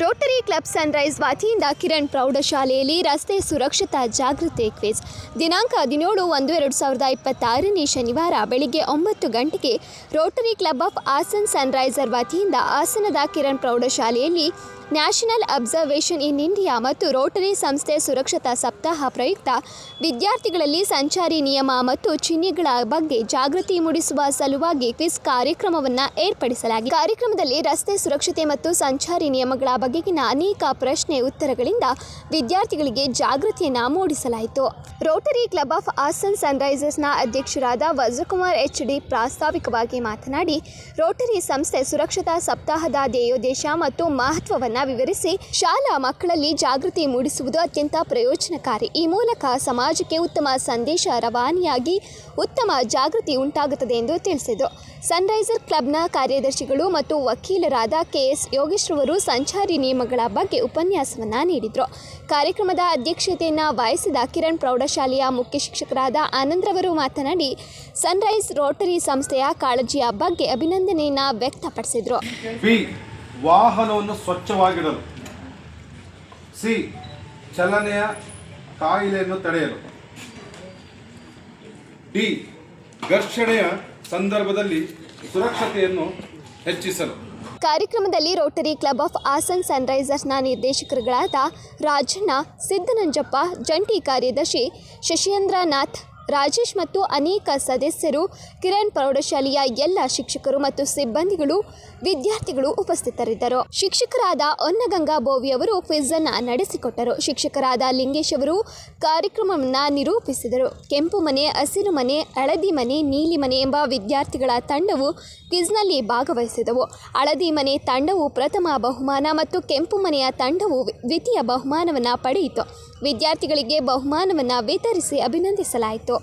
Rotary club Sunrise ವತಿಯಿಂದ ಕಿರಣ್ ಪ್ರೌಢಶಾಲೆಯಲ್ಲಿ ರಸ್ತೆ ಸುರಕ್ಷತಾ ಜಾಗೃತಿ ಕ್ವಿಜ್ ದಿನಾಂಕ 17/1/2026 ಶನಿವಾರ ಬೆಳಿಗ್ಗೆ 9 ಗಂಟೆಗೆ Rotary club of Hassan Sunriser ವತಿಯಿಂದ ಹಾಸನದ ಕಿರಣ್ ಪ್ರೌಢಶಾಲೆಯಲ್ಲಿ ನ್ಯಾಷನಲ್ ಅಬ್ಸರ್ವೇಷನ್ ಇನ್ ಇಂಡಿಯಾ ಮತ್ತು ರೋಟರಿ ಸಂಸ್ಥೆ ಸುರಕ್ಷತಾ ಸಪ್ತಾಹ ಪ್ರಯುಕ್ತ ವಿದ್ಯಾರ್ಥಿಗಳಲ್ಲಿ ಸಂಚಾರಿ ನಿಯಮ ಮತ್ತು ಚಿಹ್ನೆಗಳ ಬಗ್ಗೆ ಜಾಗೃತಿ ಮೂಡಿಸುವ ಸಲುವಾಗಿ ಕ್ವಿಜ್ ಕಾರ್ಯಕ್ರಮವನ್ನು ಏರ್ಪಡಿಸಲಾಗಿದೆ. ಕಾರ್ಯಕ್ರಮದಲ್ಲಿ ರಸ್ತೆ ಸುರಕ್ಷತೆ ಮತ್ತು ಸಂಚಾರಿ ನಿಯಮಗಳ ಬಗೆಗಿನ ಅನೇಕ ಪ್ರಶ್ನೆ ಉತ್ತರಗಳಿಂದ ವಿದ್ಯಾರ್ಥಿಗಳಿಗೆ ಜಾಗೃತಿಯನ್ನು ಮೂಡಿಸಲಾಯಿತು. ರೋಟರಿ ಕ್ಲಬ್ ಆಫ್ ಹಾಸನ್ ಸನ್ರೈಸರ್ಸ್ನ ಅಧ್ಯಕ್ಷರಾದ ವಜ್ರಕುಮಾರ್ ಎಚ್.ಡಿ. ಪ್ರಾಸ್ತಾವಿಕವಾಗಿ ಮಾತನಾಡಿ, ರೋಟರಿ ಸಂಸ್ಥೆ ಸುರಕ್ಷತಾ ಸಪ್ತಾಹದ ಧ್ಯೇಯೋದ್ದೇಶ ಮತ್ತು ಮಹತ್ವವನ್ನು ವಿವರಿಸಿ ಶಾಲಾ ಮಕ್ಕಳಲ್ಲಿ ಜಾಗೃತಿ ಮೂಡಿಸುವುದು ಅತ್ಯಂತ ಪ್ರಯೋಜನಕಾರಿ. ಈ ಮೂಲಕ ಸಮಾಜಕ್ಕೆ ಉತ್ತಮ ಸಂದೇಶ ರವಾನೆಯಾಗಿ ಉತ್ತಮ ಜಾಗೃತಿ ಉಂಟಾಗುತ್ತದೆ ಎಂದು ತಿಳಿಸಿದರು. ಸನ್ರೈಸರ್ ಕ್ಲಬ್ನ ಕಾರ್ಯದರ್ಶಿಗಳು ಮತ್ತು ವಕೀಲರಾದ ಕೆ.ಎಸ್. ಯೋಗೇಶ್ ರವರು ಸಂಚಾರಿ ನಿಯಮಗಳ ಬಗ್ಗೆ ಉಪನ್ಯಾಸವನ್ನು ನೀಡಿದರು. ಕಾರ್ಯಕ್ರಮದ ಅಧ್ಯಕ್ಷತೆಯನ್ನು ವಹಿಸಿದ ಕಿರಣ್ ಪ್ರೌಢಶಾಲೆಯ ಮುಖ್ಯ ಶಿಕ್ಷಕರಾದ ಆನಂದ್ ರವರು ಮಾತನಾಡಿ, ಸನ್ರೈಸ್ ರೋಟರಿ ಸಂಸ್ಥೆಯ ಕಾಳಜಿಯ ಬಗ್ಗೆ ಅಭಿನಂದನೆಯನ್ನು ವ್ಯಕ್ತಪಡಿಸಿದರು. ವಾಹನವನ್ನು ಸ್ವಚ್ಛವಾಗಿಡಲು. ಸಿ. ಚಲನೆಯ ಕಾಯಿಲೆಯನ್ನು ತಡೆಯಲು. ಡಿ. ಘರ್ಷಣೆಯ ಸಂದರ್ಭದಲ್ಲಿ ಸುರಕ್ಷತೆಯನ್ನು ಹೆಚ್ಚಿಸಲು. ಕಾರ್ಯಕ್ರಮದಲ್ಲಿ ರೋಟರಿ ಕ್ಲಬ್ ಆಫ್ ಹಾಸನ್ ಸನ್ರೈಸರ್ಸ್ನ ನಿರ್ದೇಶಕರುಗಳಾದ ರಾಜಣ್ಣ, ಸಿದ್ದನಂಜಪ್ಪ, ಜಂಟಿ ಕಾರ್ಯದರ್ಶಿ ಶಶೀಂದ್ರನಾಥ್, ರಾಜೇಶ್ ಮತ್ತು ಅನೇಕ ಸದಸ್ಯರು, ಕಿರಣ್ ಪ್ರೌಢಶಾಲೆಯ ಎಲ್ಲ ಶಿಕ್ಷಕರು ಮತ್ತು ಸಿಬ್ಬಂದಿಗಳು, ವಿದ್ಯಾರ್ಥಿಗಳು ಉಪಸ್ಥಿತರಿದ್ದರು. ಶಿಕ್ಷಕರಾದ ಹೊನ್ನಗಂಗಾ ಬೋವಿ ಅವರು ಕ್ವಿಜ್ ಅನ್ನು ನಡೆಸಿಕೊಟ್ಟರು. ಶಿಕ್ಷಕರಾದ ಲಿಂಗೇಶ್ ಅವರು ಕಾರ್ಯಕ್ರಮವನ್ನು ನಿರೂಪಿಸಿದರು. ಕೆಂಪು ಮನೆ, ಹಸಿರು ಮನೆ, ಹಳದಿ ಮನೆ, ನೀಲಿ ಮನೆ ಎಂಬ ವಿದ್ಯಾರ್ಥಿಗಳ ತಂಡವು ಕ್ವಿಜ್ನಲ್ಲಿ ಭಾಗವಹಿಸಿದವು. ಹಳದಿ ಮನೆ ತಂಡವು ಪ್ರಥಮ ಬಹುಮಾನ ಮತ್ತು ಕೆಂಪು ಮನೆಯ ತಂಡವು ದ್ವಿತೀಯ ಬಹುಮಾನವನ್ನು ಪಡೆಯಿತು. ವಿದ್ಯಾರ್ಥಿಗಳಿಗೆ ಬಹುಮಾನವನ್ನು ವಿತರಿಸಿ ಅಭಿನಂದಿಸಲಾಯಿತು.